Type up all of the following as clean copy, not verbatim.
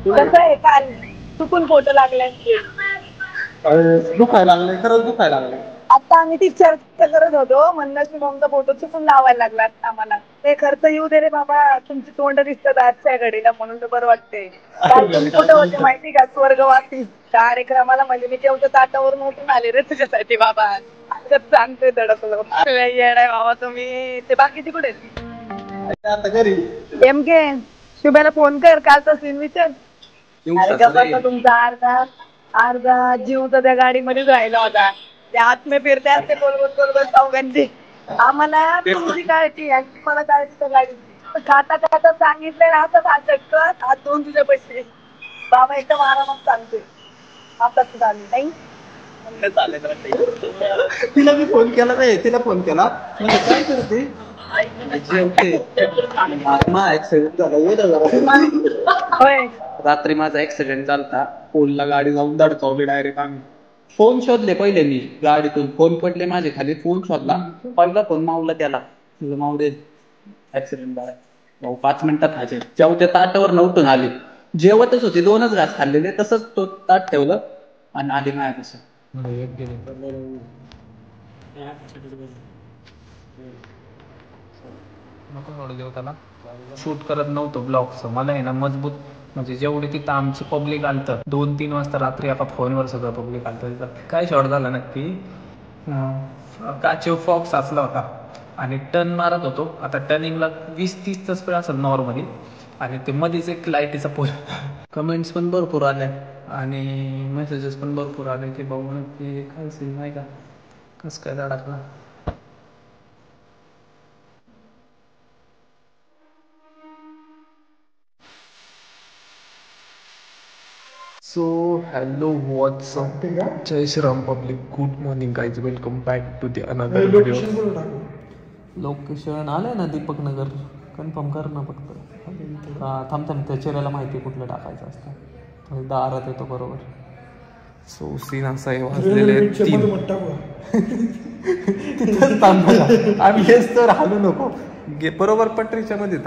कसं आहे काल चुकून फोटो लागले दुखायला लागले, खरंच दुखायला लागले. आता आम्ही ती चर्चा करत होतो म्हणलं मॉमचा फोटो चुकून लावायला लागला आम्हाला. ते खर्च येऊ दे रे बाबा, तुमची तोंड दिसतात आजच्या घडीला म्हणून तर बरं वाटतंय. काल तुम्ही कुठं होते माहिती का, स्वर्गवासी कार्यक्रमाला. म्हणजे मी तेवढ्या ताटावरून उठून आले रे तुझ्यासाठी बाबा. सांगतोय धडकलो येडाय बाबा तुम्ही. ते बाकीचे कुठे आता घरी एम के शुभ्याला फोन कर, कालचा सीन विचार. तुमचा अर्धा जीव तर त्या गाडीमध्येच राहिला होता. त्या आत में फिरते असते बोलबत चौघांची. आम्हाला तुमची काळजी आणि मला काळजी त्या गाडीची. खाता खाता सांगितलंय ना, आता हात दोन तुझ्या पैसे बाबा एकदम आरामात सांगतोय. आता चालू नाही तिला मी फोन केला नाही, तिला फोन केला म्हणजे काय करते रात्री माझा ऍक्सिडेंट झालता. पोलला गाडी जाऊन धडकावली डायरेक्ट. आम्ही फोन शोधले पहिले, मी गाडीतून फोन पडले माझे खाली, फोन शोधला. पहिला फोन माऊला त्याला, तुझं माऊ दे ऍक्सिडेंट झाला भाऊ, 5 मिनिटात खायचे. जेव्हा त्या ताटावर नव्हतं आले, जेवतच होते, 2च घास खाल्लेले, तसंच तो ताट ठेवलं आणि आधी नाही तसं नको देऊ त्याला. शूट करत नव्हतो ब्लॉगचं, मला आहे ना मजबूत, म्हणजे जेवढे तिथं आमचं पब्लिक आलतं 2-3 वाजता रात्री, आता फोनवर सगळं पब्लिक आलतं. तिथं काय शॉट झाला नक्की, काचेव फॉक्स असला होता आणि टर्न मारत होतो. आता टर्निंगला 20-30चा स्पीड असेल नॉर्मली, आणि ते मध्येच एक लाईटीचा पोल. कमेंट्स पण भरपूर आले आणि मेसेजेस पण भरपूर आले की बघून ते काय सीन नाही का, कसं काय धडकला. सो हॅलो व्हॉट्सअप, जय Shriram public, good morning guys, welcome back to the another video. Location आलंय ना दीपक नगर, कन्फर्म कर ना फक्त. थांब त्या चेहऱ्याला माहिती कुठलं टाकायचं असतं, दारात येतो बरोबर. सो सीन असा आहे, वाजलेले 3. आम्ही हेच तर हालू नको बरोबर पटरीच्या मध्ये.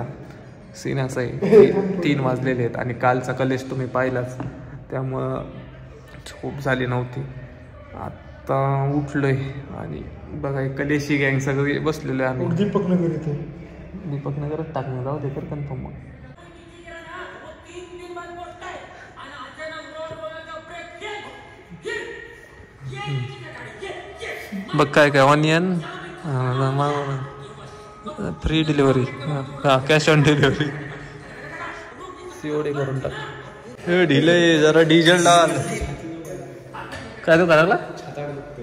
सीन असा आहे 3 वाजलेले आहेत आणि कालचा कलेश तुम्ही पाहिलाच, त्यामुळं झोप झाली नव्हती. आता उठलोय आणि बघा कलेशी गँग सगळे बसलेलो आहे आम्ही. दीपकनगर इथे, दीपकनगरच टाकणं जाऊ दे तर कन्फर्म. मग बघ काय काय onion free delivery, cash on delivery, COD करून टाक. हे ढिले जरा डिझेल डाल. काय तू करायला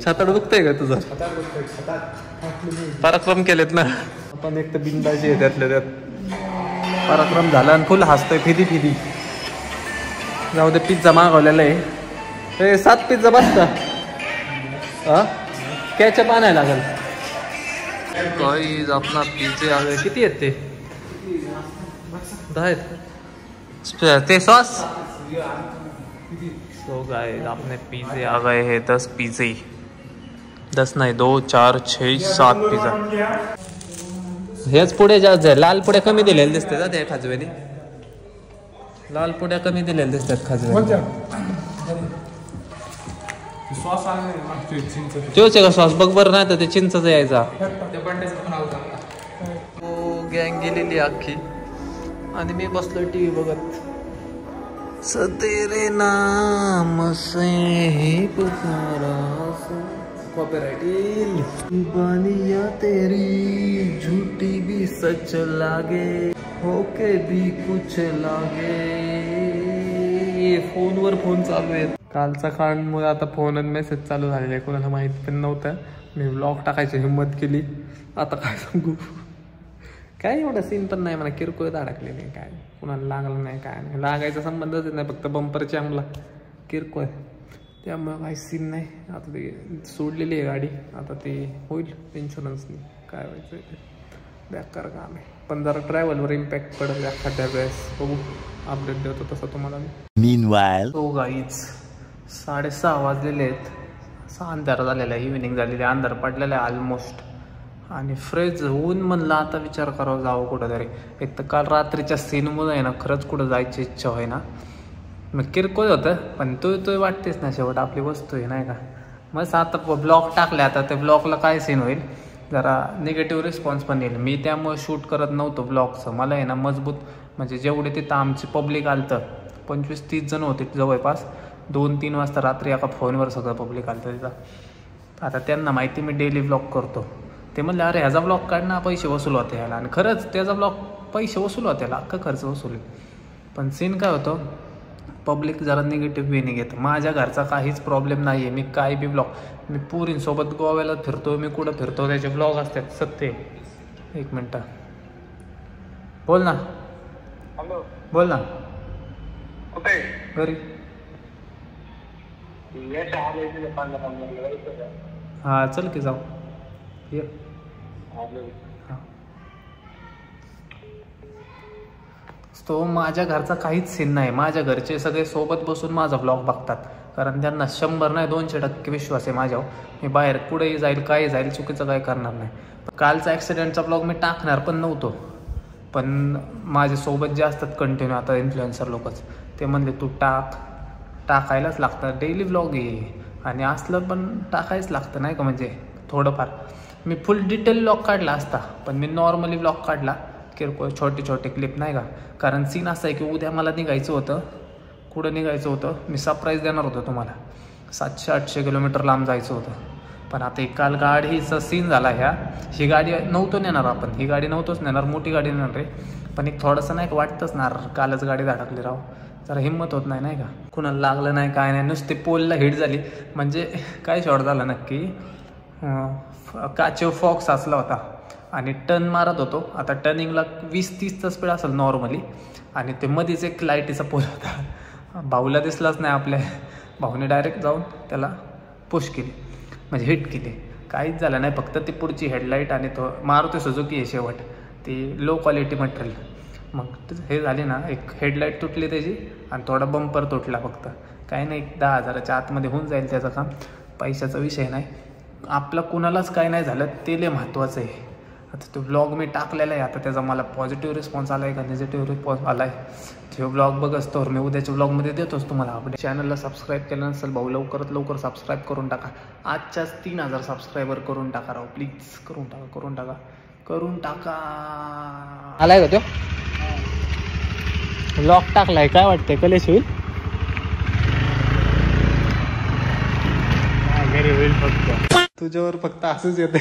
छाताड दुखतंय का तुझं? पराक्रम केलेत ना आपण, एक तर बिंदाची आहे त्यातल्या त्यात. पराक्रम झाला आणि फुल हसतोय फिदी. जाऊ दे, पिझ्झा मागवलेला आहे. 7 पिझ्झा बसता. कॅचअप आणायला लागेल. काही आपला पिझ्झे आले किती आहेत ते? 10 आहेत ते सॉस. सो गाइस आपने पिज़्ज़े आ गए हैं, 10 पिज़्ज़े, 10 नहीं 2 4 6 7 पिझ्झा. हेच पुढे जास्त आहे, लाल पुढे कमी दिलेले दिसतात त्या खाजवेने. लाल पुढ्या कमी दिलेल्या दिसतात खाजवेने. तोच आहे का सॉस? बघ बरं, नाही तर ते चिंचचा यायचा. हो गँग गेलेली अख्खी आणि मी बसलो टीव्ही बघत. तेरे नाम से ही पुकारा, कॉपीराइट बानिया तेरी झूठी भी सच लागे, होके भी कुछ लागे. फोनवर फोन चालू आहेत. कालचा काळामुळे आता फोन आणि मेसेज चालू झालेले, कोणाला माहिती पण नव्हतं. मी व्लॉग टाकायची हिंमत केली. आता काय सांगू, काय एवढं सीन पण नाही, मला किरकोळ अडकले नाही, काय कुणाला लागलं नाही, काय नाही, लागायचा संबंधच नाही, फक्त बंपरची आम्हाला किरकोळ, त्यामुळे काही सीन नाही. आता ते सोडलेली आहे गाडी, आता ते होईल इन्शुरन्सनी, काय व्हायचं ते बेकार काम आहे. पण जरा ट्रॅव्हलवर इम्पॅक्ट पडेल एखाद्या वेळेस, बघू अपडेट देतो तसं तुम्हाला मी. मीनवाईल हो गाईच 6:30 वाजलेले आहेत. असा अंधार झालेला आहे, इव्हिनिंग झालेली आहे, अंधार पडलेला आहे ऑलमोस्ट. आणि फ्रेश होऊन म्हणलं आता विचार करावं जावं कुठं तरी. एक तर काल रात्रीच्या सीनमुळे आहे ना, खरंच कुठं जायची इच्छा होय ना. मग किरकोळ होतं, पण तू वाटतेच ना शेवट आपली वस्तू आहे नाही का. मग आता ब्लॉग टाकले, आता ते ब्लॉगला काय सीन होईल, जरा निगेटिव्ह रिस्पॉन्स पण येईल. मी त्यामुळे शूट करत नव्हतो ब्लॉगचं. मला आहे ना मजबूत, म्हणजे जेवढे तिथं आमची पब्लिक आलं तर 25-30 जण होते जवळपास. 2-3 वाजता रात्री एका फोनवर सगळं पब्लिक आलं तिथं. आता त्यांना माहिती मी डेली ब्लॉग करतो. ते म्हणले अरे ह्याचा ब्लॉग काढ ना, पैसे वसूल होते ह्याला. आणि खरंच त्याचा ब्लॉग पैसे वसूल होते, ह्याला अख्खा खर्च वसूल. पण सीन काय होतं, पब्लिक जरा निगेटिव्ह वेने घेतं. माझ्या घरचा काहीच प्रॉब्लेम नाही आहे. मी काय बी ब्लॉग, मी पुरींसोबत गोव्याला फिरतो, मी कुठं फिरतो त्याचे ब्लॉग असतात सत्य. एक मिनटं बोल ना. हॅलो, बोल ना. कुठे घरी. यश आले हां चल की जाऊ. ये. हां. तो माझ्या घरचा काहीच सीन नाही. माझ्या घरचे सगळे सोबत बसून माझा ब्लॉग बघतात, कारण त्यांना 100 नाही 200% विश्वास आहे माझ्यावर. मी बाहेर कुठेही जाईल, काय जाईल, चुकीचं काय करणार नाही. कालचा ॲक्सिडेंटचा ब्लॉग मी टाकणार पण नव्हतो, पण माझ्यासोबत जे असतात कंटिन्यू आता इन्फ्लुएन्सर लोकच, ते म्हणले तू टाकायलाच लागतं, डेली ब्लॉग आहे आणि असलं पण टाकायच लागतं नाही का. म्हणजे थोडंफार मी फुल डिटेल ब्लॉग काढला असता, पण मी नॉर्मली ब्लॉग काढला, किरकोळ छोटे क्लिप नाही का. कारण सीन असं आहे की उद्या मला निघायचं होतं. कुठं निघायचं होतं, मी सरप्राईज देणार होतो तुम्हाला. 700-800 किलोमीटर लांब जायचं होतं. पण आता एक काल गाडीचा सीन झाला ही गाडी नव्हतो नेणार आपण, ही गाडी नव्हतोच नेणार, मोठी गाडी नेणार रे. पण एक थोडंसं नाही का वाटतंच ना, कालच गाडी धडकली राव, जरा हिंमत होत नाही का. कुणाला लागलं नाही काय नाही, नुसते पोलला हिट झाली. म्हणजे काय शॉट झाला नक्की, काचेव फॉक्स असला होता आणि टर्न मारत होतो. आता टर्निंगला 20-30चा स्पीड असेल नॉर्मली, आणि ते मध्येच एक लाईटीचा पोल होता. भाऊला दिसलाच नाही आपल्या, भाऊने डायरेक्ट जाऊन त्याला पुश केली, म्हणजे हिट केली. काहीच झालं नाही, फक्त ती पुढची हेडलाईट आणि तो मारुती सुझुकी आहे शेवट, ती लो क्वालिटी मटेरियल. मग हे झाली ना, एक हेडलाईट तुटली त्याची आणि थोडा बंपर तुटला फक्त. काही नाही, 10,000च्या आतमध्ये होऊन जाईल त्याचं काम, पैशाचा विषय नाही. आपलं कुणालाच काय नाही झालं ते लय महत्त्वाचं आहे. आता तो ब्लॉग मी टाकलेला आहे, आता त्याचा मला पॉझिटिव्ह रिस्पॉन्स आला आहे का निगेटिव्ह रिस्पॉन्स आला आहे, तो ब्लॉग बघ असतो. मी उद्याच्या ब्लॉगमध्ये देतोच तुम्हाला अपडेट. चॅनलला सबस्क्राईब केलं नसेल भाऊ, लवकरात लवकर सबस्क्राईब करून टाका. आजच्याच 3000 सबस्क्रायबर करून टाका राव, प्लीज करून टाका. आलाय का तो ब्लॉग टाकलाय, काय वाटतंय कलेश होईल? घरी होईल फक्त, तुझ्यावर फक्त असंच येते.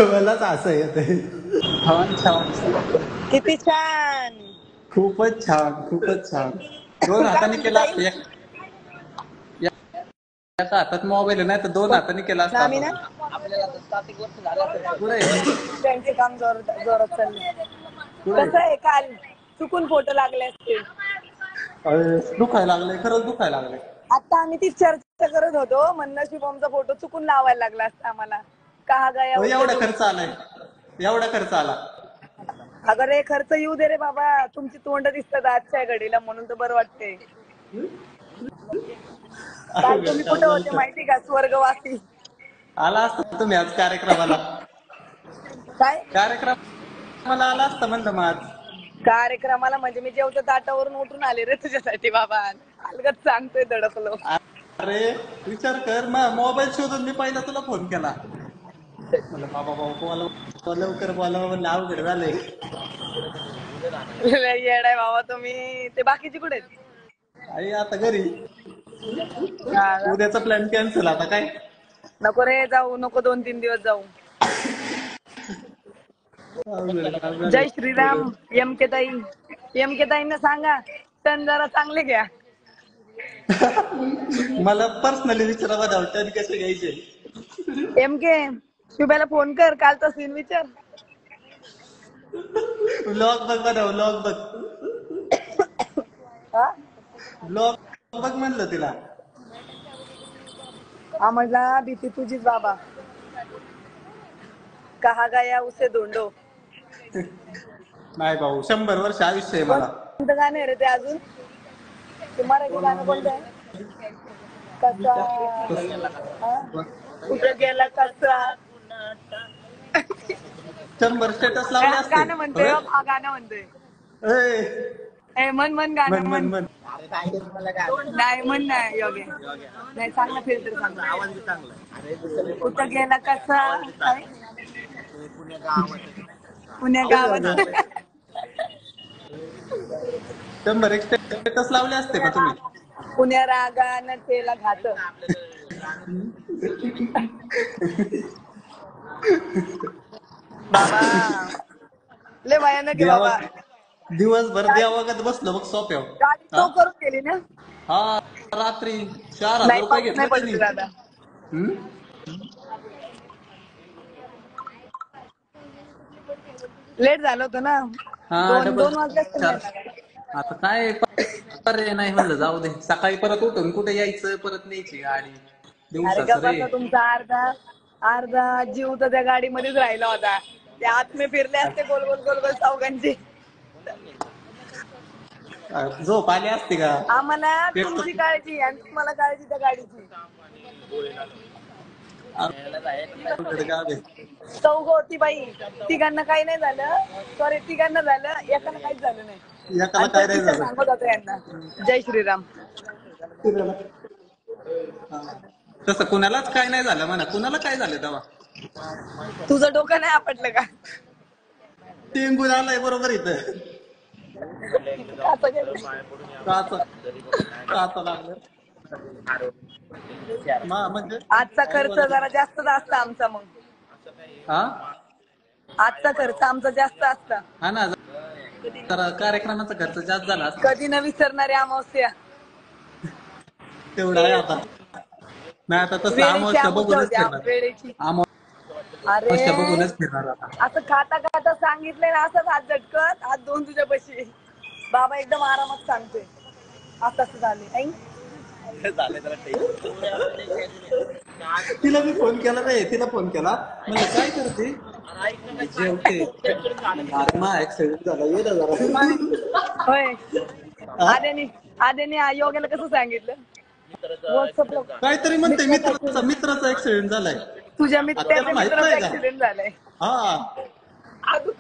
मलाच असं येते. किती छान, खूपच छान. 2 हाताने केला असतं, एका हातात मोबाईल नाही तर 2 हाताने केला असता. त्यांचे काम जोरात चालले. कसं आहे, काल चुकून फोटो लागले असते. दुखायला लागले, खरंच दुखायला लागले. आता आम्ही ती चर्चा करत होतो, म्हणणं शुभमचा फोटो चुकून लावायला लागला असता आम्हाला. कहा गया एवढा खर्च आला. अगं रे, खर्च येऊ दे रे बाबा, तुमची तोंड दिसतात आजच्या घडीला, म्हणून तर बरं वाटते. काल तुम्ही कुठे होते माहिती का, स्वर्गवासी. आला असता तुम्ही आज कार्यक्रमाला. काय कार्यक्रमाला आला असता म्हणलं मग आज. कार्यक्रमाला म्हणजे मी जेवढं ताटावरून उठून आले रे तुझ्यासाठी बाबा, अलगत सांगतोय दडपलो. अरे विचार कर, मग मोबाईल शोधून मी पहिला तुला फोन केला. मला बाबा लवकर बोलावं, म्हणलं अवघड झालंय. येडाय बाबा तुम्ही. ते बाकीचे कुठे आई आता घरी. उद्याचा प्लॅन कॅन्सल. आता काय नको रे जाऊ, नको 2-3 दिवस जाऊ. जय श्रीराम. एम के ताईंना सांगा टन जरा चांगले घ्या. मला पर्सनली विचारावं टन कसे घ्यायचे. एम के शुभ्याला फोन कर, कालचा सीन विचार. ब्लॉग बघ ब्लॉग बघ. ब्लॉग बघ म्हणलं तिला. आम्हाला भीती तुझीच बाबा. कहा गया उसे ढूंढो. नाही भाऊ, 100 वर्ष आयुष्य आहे मला. कोणतं गाणं आहे रे ते अजून? ते मराठी गाणं कोणतं आहे? कसा कुठं गेला कसा 100 स्टेटस लावले असते. गाणं म्हणतोय हा गाणं म्हणतोय ए मन मन गाणं म्हण. नाही म्हण नाही योगे नाही चांगला फिल्टर चांगला आवाज चांगला कुठं गेला कसा पुण्या गावात 100 स्टेटस लावले असते का तुम्ही? पुण्या रागानं तेला घात बाबा ले भयानक आहे बाबा. दिवसभर देवागत बसलो बघ सोप्यावर. गाडी तो करून गेली ना. हा रात्री 4000 रुपये घेतले त्यांनी. लेट झालं होतं ना. 2 वाजले. आता काय पर्याय नाही म्हणलं जाऊ दे. सकाळी परत उठून कुठे यायचं परत न्यायची गाडी दिवसाचं. तुमचा अर्धा जीव तर त्या गाडीमध्येच राहिला होता. ते आतमे फिरले असते गोल गोल गोल गोल चौघांची. झोप आली असते का? आम्हाला तुमची काळजी आणि तुम्हाला काळजी त्या गाडीची. चौघ होती बाई. तिघांना काही नाही झालं. सॉरी तिघांना झालं एकाला काहीच झालं नाही. सांगत होतो यांना जय श्रीराम. तसं कुणालाच काय नाही झालं म्हणा. कुणाला काय झालं तेव्हा? तुझं डोकं नाही आपटलं का? टेंगू झालाय बरोबर इथं. म्हणजे आजचा खर्च जरा जास्त असता आमचा. मग आजचा खर्च आमचा जास्त असता. हा ना जरा कार्यक्रमाचा खर्च जास्त झाला. कधी न विसरणारी अमावस्या तेवढा आहे आता. नाही आता तसं अमावस्या बघूनच फिरणार. असं खाता खाता सांगितलंय ना असंच हात झटकत हात दोन तुझ्यापाशी. बाबा एकदम आरामात सांगतोय असं असं झाले. तिला मी फोन केला रे. तिला फोन केला म्हणजे काय करते जेवते. ऍक्सिडेंट झाला ये ना जरा. होय आद्याने योग्याला कसं सांगितलं? व्हॉट्सअपला काहीतरी म्हणते मित्राचा ऍक्सिडेंट झालाय. तुझ्या मित्राचा ऍक्सिडेंट झालाय. हा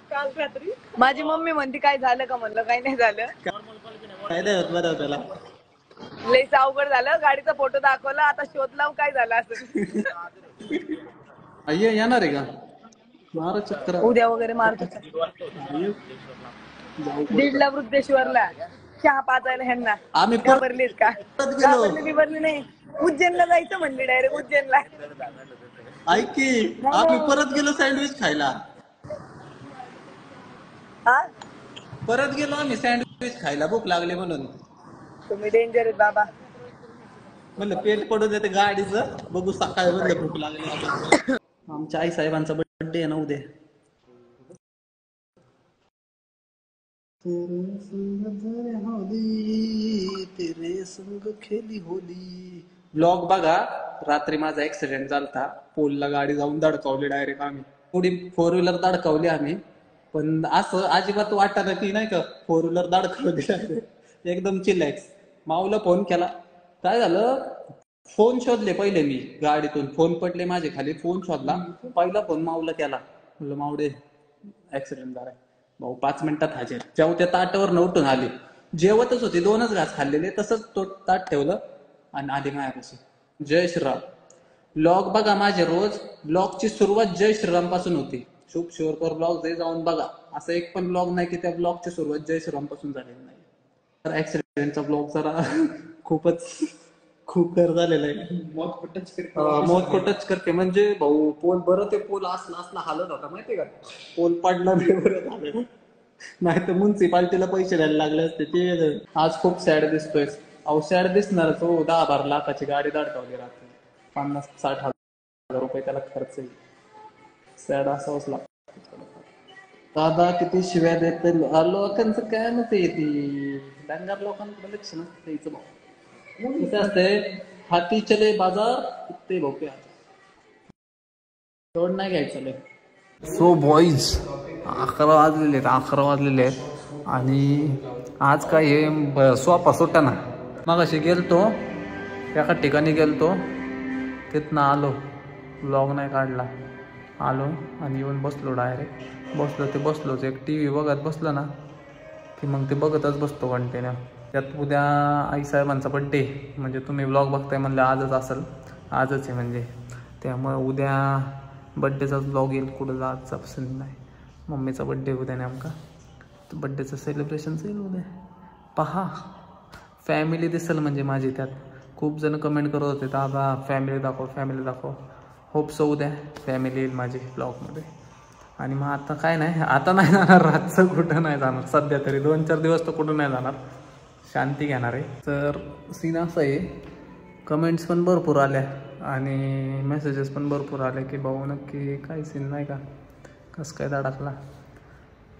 काल रात्री माझी मम्मी म्हणते काय झालं का? म्हणलं काही नाही झालं. काय नाही होत बरं त्याला. लईच अवघड झालं. गाडीचा फोटो दाखवला आता शोध लावून काय झालं असं. येणार आहे का? मारा चक्कर उद्या वगैरे मारतो. 1.5 वृद्धेश्वरला चहा पाजायला ह्यांना. आम्ही भरलीत का? भरली नाही. उज्जैनला जायचं म्हणली डायरेक्ट उज्जैनला. ऐक की आम्ही परत गेलो सँडविच खायला. परत गेलो आम्ही सँडविच खायला भूक लागली म्हणून. तुम्ही डेंजर आहेत बाबा. म्हणलं पेट पडून देते गाडीचं. बघू सकाळी म्हणलं भूक लागली. आमच्या आई साहेबांचा बर्थडे आहे ना उद्या. तेरे संग खेली होली. ब्लॉग बघा. रात्री माझा ऍक्सिडेंट झालता. पोलला गाडी जाऊन धडकावली डायरेक्ट. आम्ही पुढे 4 व्हीलर धडकावली आम्ही. पण असं अजिबात वाटत की नाही का 4 व्हीलर धडकावली. एकदम चिलॅक्स. माऊला फोन केला. काय झालं? फोन शोधले पहिले मी गाडीतून. फोन पडले माझे खाली. फोन शोधला. पहिला फोन माऊला केला. म्हणलं माऊडे ऍक्सिडेंट झालाय. भाऊ 5 मिनिटात हजर. जेव्हा त्या ताटावर उठून आले. जेवतच होती. 2च घास खाल्लेले. तसंच तो ताट ठेवलं आणि आधी मायापाशी. जय श्रीराम. ब्लॉग बघा माझे रोज. ब्लॉगची सुरुवात जय श्रीराम पासून होती. शुभ शिवरकर ब्लॉग जाऊन बघा. असं एक पण ब्लॉग नाही की त्या ब्लॉगची सुरुवात जय श्रीराम पासून झालेली नाही. तर ऍक्सिडेंटचा ब्लॉग जरा खूप कर झालेला आहे. मौत को टच करते म्हणजे भाऊ. पोल बरं ते पोल असला हालत होता माहितीये का? पोल पडला नाही बरं झालं. नाही तर म्युन्सिपाल्टीला पैसे द्यायला लागले असते ते. आज खूप सॅड दिसतोय. अहो सॅड दिसणार. तो 10-12 लाखाची गाडी धडकावली राहते. 50-60 हजार रुपये त्याला खर्च येईल. सॅड असावंच लागतं. दादा किती शिव्या देत. लोकांचं काय नसते ती डंगर लोकांकडे लक्ष नसतं द्यायचं भाऊ. कसं असतंय? हाती चले बाजार कुत्ते भोके तोड नाही घ्यायचं. सो बॉईज 11 वाजलेले आहेत आणि आज काय हे सोपा सुट्टा ना. मग अशी गेलतो एका ठिकाणी गेलतो. तिथनं आलो. व्लॉग नाही काढला. आलो आणि येऊन बसलो डायरेक्ट. बसलोच एक टी व्ही बघत बसलो ना की मग ते बघतच बसतो कंटिन्यू. त्यात उद्या आईसाहेबांचा बड्डे, म्हणजे तुम्ही व्लॉग बघताय म्हणलं आजच असेल, आजच आहे म्हणजे. त्यामुळे उद्या बड्डेचाच व्लॉग येईल, कुठं जायचं पसंत नाही. मम्मीचा बड्डे उद्या नेमका, तर बड्डेचं सेलिब्रेशनच येईल उद्या. पहा फॅमिली दिसेल म्हणजे माझी. त्यात खूप जण कमेंट करत होते दादा फॅमिली दाखव. होप सो उद्या फॅमिली येईल माझी ब्लॉगमध्ये. आणि मग आता काय नाही, आता नाही जाणार रातचं, कुठं नाही जाणार सध्या तरी. 2-4 दिवस तर कुठं नाही जाणार, शांती घेणार आहे. तर सीन असं आहे, कमेंट्स पण भरपूर आल्या आणि मेसेजेस पण भरपूर आले की भाऊ नक्की काय सीन नाही का, कसं काय धडकला.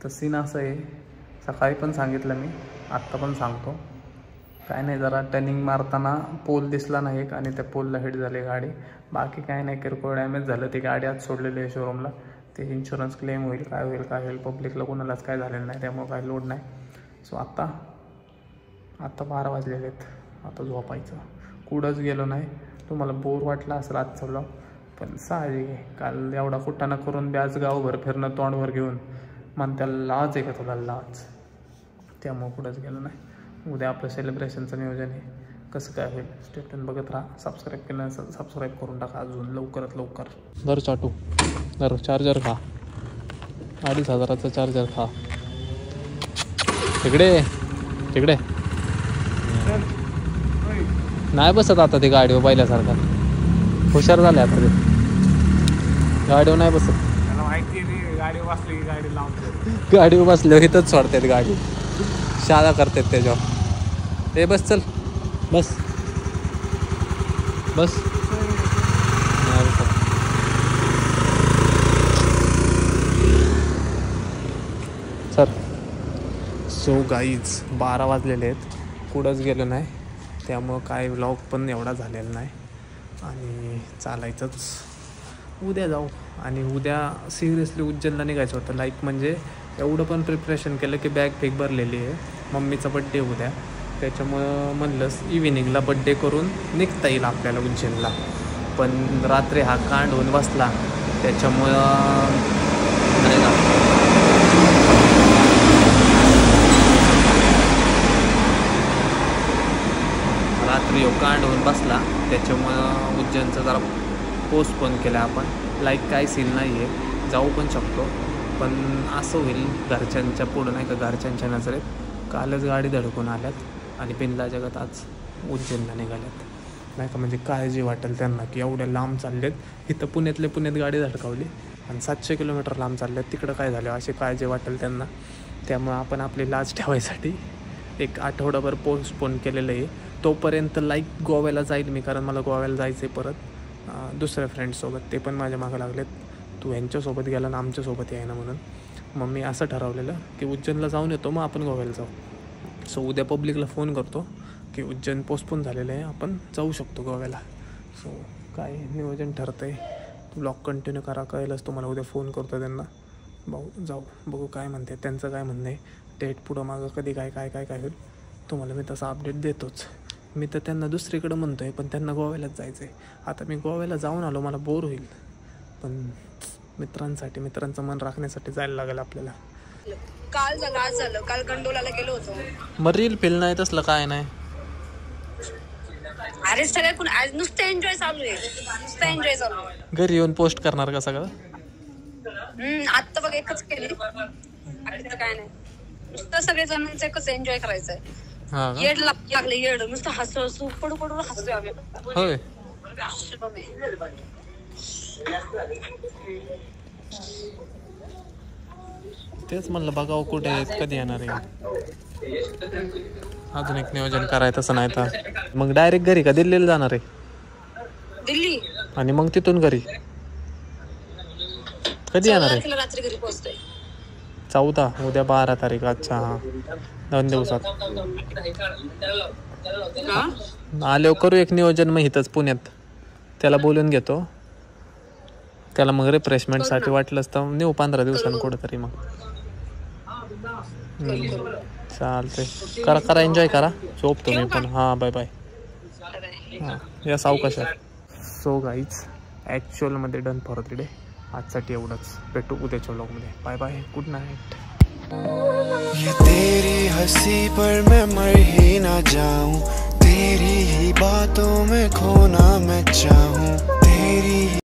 तर सीन असं आहे, सकाळी पण सांगितलं मी, आत्ता पण सांगतो. काय नाही, जरा टर्निंग मारताना पोल दिसला नाही एक, आणि त्या पोलला हिट झाली गाडी. बाकी काय नाही, किरकोळ डॅमेज झालं. ती गाडी आज सोडलेली आहे शोरूमला. ते इन्शुरन्स क्लेम होईल, काय होईल. पब्लिकला कोणालाच काय झालेलं नाही, त्यामुळे काय लोड नाही. सो आता 12 वाजलेले आहेत, आता झोपायचं. कुठंच गेलो नाही. तुम्हाला बोर वाटला असेल आजचा व्लॉग, पण साहजिक आहे. काल एवढा कुटाणा करून ब्याज गावभर फिरणं तोंडवर घेऊन, मन त्याला लाज आहे का तुला, लाज. त्यामुळे कुठंच गेलो नाही. उद्या आपलं सेलिब्रेशनचं नियोजन आहे, कसं काय होईल स्टेटन बघत राहा. सबस्क्राईब केलं नसेल सबस्क्राईब करून टाका अजून लवकरात लवकर. दर चाटू दर चार्जर खा, 2500चा चार्जर खा. तिकडे नाही बसत आता ते गाडीवर पहिल्यासारखा. हुशार झाले आता ते, गाडीवर नाही बसत. गाडीवर बसल्यावर इथंच सोडतात गाडी, शाळा करतात त्याच्यावर. ते बस, चल बस. सर. सो गाईज 12 वाजलेले आहेत, कुठंच गेलो नाही. त्यामुळं काय व्लॉग पण एवढा झालेला नाही. आणि चालायचंच, उद्या जाऊ. आणि उद्या सिरियसली उज्जैनला निघायचं होतं. लाईक म्हणजे एवढं पण प्रिपरेशन केलं की बॅग फेक भरलेली आहे. मम्मीचा बड्डे उद्या, त्याच्यामुळं म्हणलंच इव्हिनिंगला बड्डे करून निघता येईल आपल्याला उज्जैनला. पण रात्री हा कांड होऊन बसला, त्याच्यामुळं नाही ना. रात्री कांड होऊन बसला, त्याच्यामुळं उज्जैनचं जरा पोस्टपोन केलं आपण. लाईक काय सीन नाही आहे, जाऊ पण शकतो, पण असं होईल घरच्यांच्या पुढं नाही का, घरच्यांच्या नजरेत. कालच गाडी धडकून आल्यात आणि पिनला जगात आज उज्जैनला निघाल्यात नाही का. म्हणजे काळजी वाटेल त्यांना की एवढ्या लांब चाललेत. इथं पुण्यात गाडी धडकावली आणि 700 किलोमीटर लांब चाललेत, तिकडं काय झालं अशी काळजी वाटेल त्यांना. त्यामुळं आपण आपली लाज ठेवायसाठी एक आठवडाभर पोस्टपोन केलेलं आहे. तोपर्यंत लाईक गोव्याला जाईल मी, कारण मला गोव्याला जायचं आहे परत दुसऱ्या फ्रेंड्ससोबत. ते पण माझ्या मागं लागलेत, तू ह्यांच्यासोबत गेला ना आमच्यासोबत याय ना म्हणून. मग मी असं ठरवलेलं की उज्जैनला जाऊन येतो, मग आपण गोव्याला जाऊ. सो उद्या पब्लिकला फोन करतो की उज्जैन पोस्टपोन झालेलं आहे, आपण जाऊ शकतो गोव्याला. सो काय नियोजन ठरतं आहे, ब्लॉग कंटिन्यू करा, कळेलच तुम्हाला. उद्या फोन करतो त्यांना, भाऊ जाऊ, बघू काय म्हणते, त्यांचं काय म्हणणं आहे. डेट पुढं मागं कधी काय होईल तुम्हाला मी तसं अपडेट देतोच. मी तर त्यांना दुसरीकडं म्हणतो आहे, पण त्यांना गोव्यालाच जायचं आहे. आता मी गोव्याला जाऊन आलो, मला बोर होईल, पण मित्रांचं मन राखण्यासाठी जायला लागेल आपल्याला. काल झालं काल गंडोलाला गेलो होतो. मग रील फिल नाही तसलं काय नाही. अरे सगळं आज नुसतं एन्जॉय चालू आहे, घरी येऊन पोस्ट करणार का सगळं? आत्ता बघ एकच केली, काय नाही, नुसतं सगळे जणांचं एकच एन्जॉय करायचंय. येड लागले, येड नुसतं हसू पडू हसू आम्ही. होय, तेच म्हणलं बघावं कुठे आहेत, कधी येणार आहे. अजून एक नियोजन करायचं तसं नाही तर मग डायरेक्ट घरी का दिल्लीला जाणार आहे? दिल्ली आणि मग तिथून घरी कधी येणार आहे? रात्री घरी पोहोचतोय. 14, उद्या 12 तारीख. अच्छा, हां, 2 दिवसात आलो. करू एक नियोजन मग इथंच पुण्यात, त्याला बोलून घेतो. त्याला मग रिफ्रेशमेंटसाठी वाटलंच तर नेऊ 15 दिवसांनी कुठंतरी. मग चालतंय, करा एन्जॉय करा. झोपतो मी पण. हां, बाय. हां, या सावकाशात. सो गाईज ॲक्च्युअलमध्ये डन फॉर द डे. आजसाठी एवढंच. भेटू उद्याच्या व्लॉगमध्ये. Bye bye, good night. ये तेरी हंसी पर मैं मर ही ना जाऊं, तेरी ही बातों में खोना मैं चाहूं, तेरी